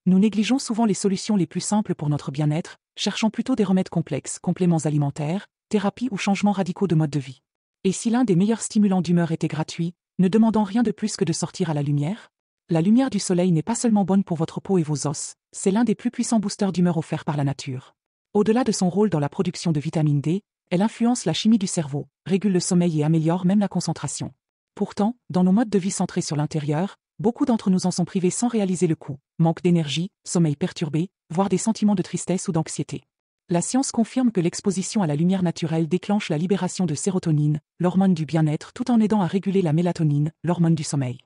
Nous négligeons souvent les solutions les plus simples pour notre bien-être, cherchant plutôt des remèdes complexes, compléments alimentaires, thérapies ou changements radicaux de mode de vie. Et si l'un des meilleurs stimulants d'humeur était gratuit, ne demandant rien de plus que de sortir à la lumière? La lumière du soleil n'est pas seulement bonne pour votre peau et vos os, c'est l'un des plus puissants boosters d'humeur offerts par la nature. Au-delà de son rôle dans la production de vitamine D, elle influence la chimie du cerveau, régule le sommeil et améliore même la concentration. Pourtant, dans nos modes de vie centrés sur l'intérieur, beaucoup d'entre nous en sont privés sans réaliser le coût, manque d'énergie, sommeil perturbé, voire des sentiments de tristesse ou d'anxiété. La science confirme que l'exposition à la lumière naturelle déclenche la libération de sérotonine, l'hormone du bien-être, tout en aidant à réguler la mélatonine, l'hormone du sommeil.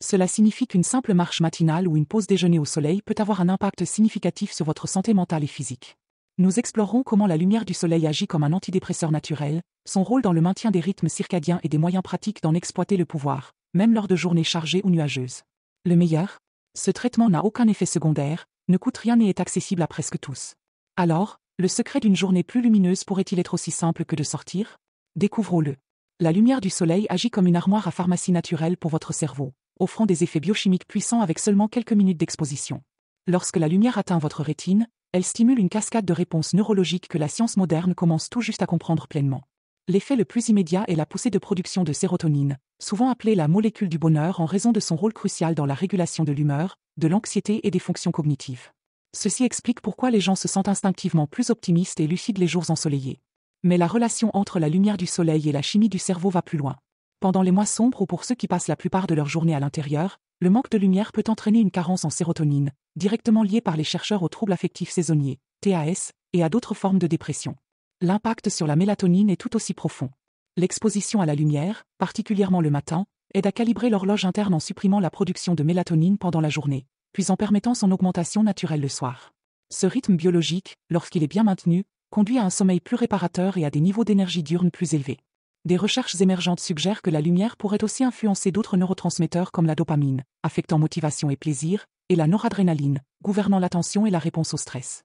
Cela signifie qu'une simple marche matinale ou une pause déjeuner au soleil peut avoir un impact significatif sur votre santé mentale et physique. Nous explorerons comment la lumière du soleil agit comme un antidépresseur naturel, son rôle dans le maintien des rythmes circadiens et des moyens pratiques d'en exploiter le pouvoir, même lors de journées chargées ou nuageuses. Le meilleur? Ce traitement n'a aucun effet secondaire, ne coûte rien et est accessible à presque tous. Alors, le secret d'une journée plus lumineuse pourrait-il être aussi simple que de sortir? Découvrons-le. La lumière du soleil agit comme une armoire à pharmacie naturelle pour votre cerveau, offrant des effets biochimiques puissants avec seulement quelques minutes d'exposition. Lorsque la lumière atteint votre rétine, elle stimule une cascade de réponses neurologiques que la science moderne commence tout juste à comprendre pleinement. L'effet le plus immédiat est la poussée de production de sérotonine, souvent appelée la molécule du bonheur en raison de son rôle crucial dans la régulation de l'humeur, de l'anxiété et des fonctions cognitives. Ceci explique pourquoi les gens se sentent instinctivement plus optimistes et lucides les jours ensoleillés. Mais la relation entre la lumière du soleil et la chimie du cerveau va plus loin. Pendant les mois sombres ou pour ceux qui passent la plupart de leur journée à l'intérieur, le manque de lumière peut entraîner une carence en sérotonine, directement liée par les chercheurs aux troubles affectifs saisonniers, TAS, et à d'autres formes de dépression. L'impact sur la mélatonine est tout aussi profond. L'exposition à la lumière, particulièrement le matin, aide à calibrer l'horloge interne en supprimant la production de mélatonine pendant la journée, puis en permettant son augmentation naturelle le soir. Ce rythme biologique, lorsqu'il est bien maintenu, conduit à un sommeil plus réparateur et à des niveaux d'énergie diurne plus élevés. Des recherches émergentes suggèrent que la lumière pourrait aussi influencer d'autres neurotransmetteurs comme la dopamine, affectant motivation et plaisir, et la noradrénaline, gouvernant l'attention et la réponse au stress.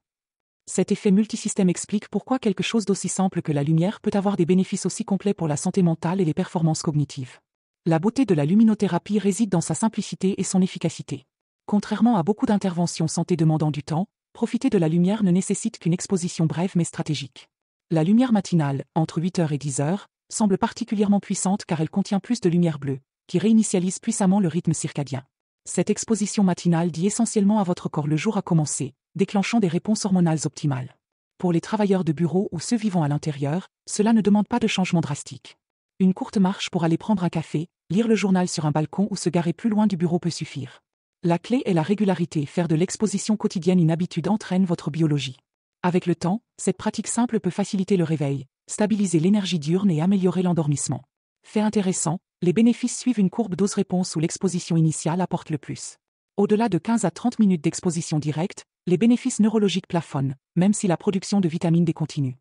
Cet effet multisystème explique pourquoi quelque chose d'aussi simple que la lumière peut avoir des bénéfices aussi complets pour la santé mentale et les performances cognitives. La beauté de la luminothérapie réside dans sa simplicité et son efficacité. Contrairement à beaucoup d'interventions santé demandant du temps, profiter de la lumière ne nécessite qu'une exposition brève mais stratégique. La lumière matinale, entre 8h et 10h, semble particulièrement puissante car elle contient plus de lumière bleue, qui réinitialise puissamment le rythme circadien. Cette exposition matinale dit essentiellement à votre corps le jour a commencé, déclenchant des réponses hormonales optimales. Pour les travailleurs de bureau ou ceux vivant à l'intérieur, cela ne demande pas de changement drastique. Une courte marche pour aller prendre un café, lire le journal sur un balcon ou se garer plus loin du bureau peut suffire. La clé est la régularité, faire de l'exposition quotidienne une habitude entraîne votre biologie. Avec le temps, cette pratique simple peut faciliter le réveil, stabiliser l'énergie diurne et améliorer l'endormissement. Fait intéressant, les bénéfices suivent une courbe dose-réponse où l'exposition initiale apporte le plus. Au-delà de 15 à 30 minutes d'exposition directe, les bénéfices neurologiques plafonnent, même si la production de vitamine D continue.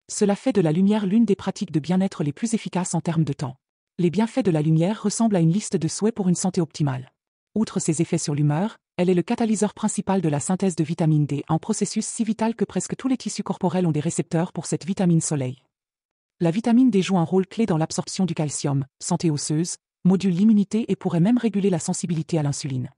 Cela fait de la lumière l'une des pratiques de bien-être les plus efficaces en termes de temps. Les bienfaits de la lumière ressemblent à une liste de souhaits pour une santé optimale. Outre ses effets sur l'humeur, elle est le catalyseur principal de la synthèse de vitamine D, un processus si vital que presque tous les tissus corporels ont des récepteurs pour cette vitamine soleil. La vitamine D joue un rôle clé dans l'absorption du calcium, santé osseuse, module l'immunité et pourrait même réguler la sensibilité à l'insuline.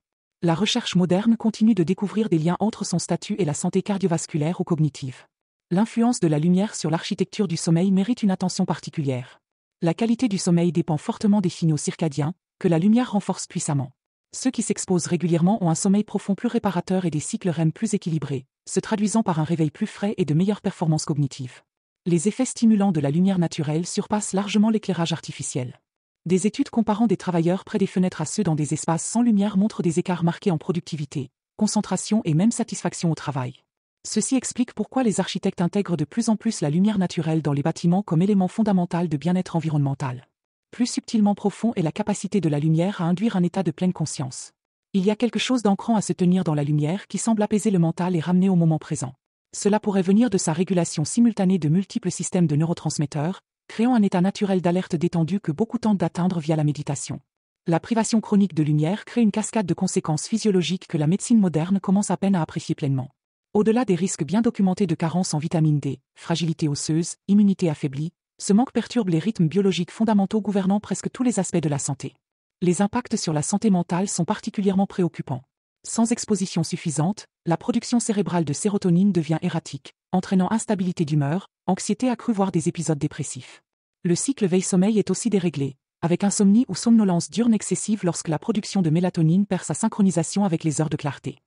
La recherche moderne continue de découvrir des liens entre son statut et la santé cardiovasculaire ou cognitive. L'influence de la lumière sur l'architecture du sommeil mérite une attention particulière. La qualité du sommeil dépend fortement des signaux circadiens, que la lumière renforce puissamment. Ceux qui s'exposent régulièrement ont un sommeil profond plus réparateur et des cycles REM plus équilibrés, se traduisant par un réveil plus frais et de meilleures performances cognitives. Les effets stimulants de la lumière naturelle surpassent largement l'éclairage artificiel. Des études comparant des travailleurs près des fenêtres à ceux dans des espaces sans lumière montrent des écarts marqués en productivité, concentration et même satisfaction au travail. Ceci explique pourquoi les architectes intègrent de plus en plus la lumière naturelle dans les bâtiments comme élément fondamental de bien-être environnemental. Plus subtilement profond est la capacité de la lumière à induire un état de pleine conscience. Il y a quelque chose d'ancrant à se tenir dans la lumière qui semble apaiser le mental et ramener au moment présent. Cela pourrait venir de sa régulation simultanée de multiples systèmes de neurotransmetteurs, créant un état naturel d'alerte détendu que beaucoup tentent d'atteindre via la méditation. La privation chronique de lumière crée une cascade de conséquences physiologiques que la médecine moderne commence à peine à apprécier pleinement. Au-delà des risques bien documentés de carence en vitamine D, fragilité osseuse, immunité affaiblie, ce manque perturbe les rythmes biologiques fondamentaux gouvernant presque tous les aspects de la santé. Les impacts sur la santé mentale sont particulièrement préoccupants. Sans exposition suffisante, la production cérébrale de sérotonine devient erratique, entraînant instabilité d'humeur, anxiété accrue voire des épisodes dépressifs. Le cycle veille-sommeil est aussi déréglé, avec insomnie ou somnolence diurne excessive lorsque la production de mélatonine perd sa synchronisation avec les heures de clarté.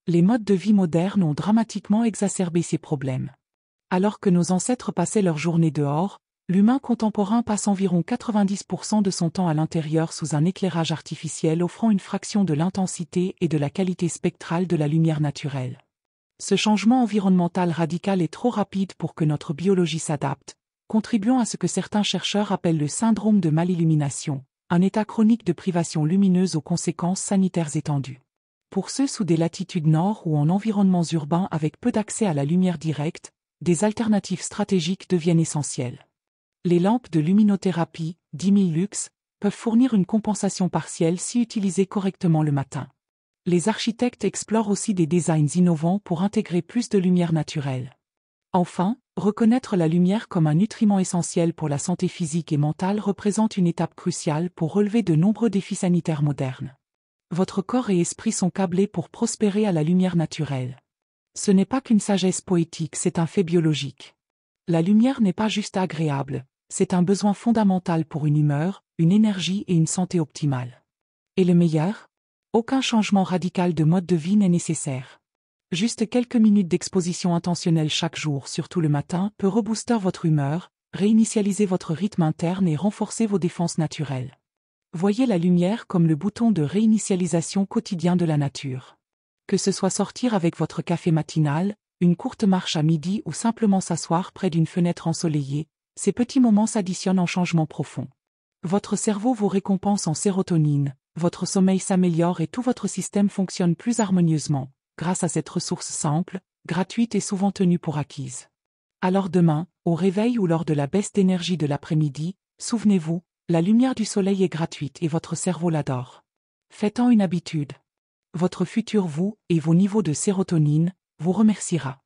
Les modes de vie modernes ont dramatiquement exacerbé ces problèmes. Alors que nos ancêtres passaient leur journée dehors, l'humain contemporain passe environ 90% de son temps à l'intérieur sous un éclairage artificiel offrant une fraction de l'intensité et de la qualité spectrale de la lumière naturelle. Ce changement environnemental radical est trop rapide pour que notre biologie s'adapte, contribuant à ce que certains chercheurs appellent le syndrome de malillumination, un état chronique de privation lumineuse aux conséquences sanitaires étendues. Pour ceux sous des latitudes nord ou en environnements urbains avec peu d'accès à la lumière directe, des alternatives stratégiques deviennent essentielles. Les lampes de luminothérapie, 10 000 lux, peuvent fournir une compensation partielle si utilisées correctement le matin. Les architectes explorent aussi des designs innovants pour intégrer plus de lumière naturelle. Enfin, reconnaître la lumière comme un nutriment essentiel pour la santé physique et mentale représente une étape cruciale pour relever de nombreux défis sanitaires modernes. Votre corps et esprit sont câblés pour prospérer à la lumière naturelle. Ce n'est pas qu'une sagesse poétique, c'est un fait biologique. La lumière n'est pas juste agréable, c'est un besoin fondamental pour une humeur, une énergie et une santé optimale. Et le meilleur ? Aucun changement radical de mode de vie n'est nécessaire. Juste quelques minutes d'exposition intentionnelle chaque jour, surtout le matin, peut rebooster votre humeur, réinitialiser votre rythme interne et renforcer vos défenses naturelles. Voyez la lumière comme le bouton de réinitialisation quotidien de la nature. Que ce soit sortir avec votre café matinal, une courte marche à midi ou simplement s'asseoir près d'une fenêtre ensoleillée, ces petits moments s'additionnent en changement profond. Votre cerveau vous récompense en sérotonine, votre sommeil s'améliore et tout votre système fonctionne plus harmonieusement, grâce à cette ressource simple, gratuite et souvent tenue pour acquise. Alors demain, au réveil ou lors de la baisse d'énergie de l'après-midi, souvenez-vous, la lumière du soleil est gratuite et votre cerveau l'adore. Faites-en une habitude. Votre futur vous et vos niveaux de sérotonine vous remerciera.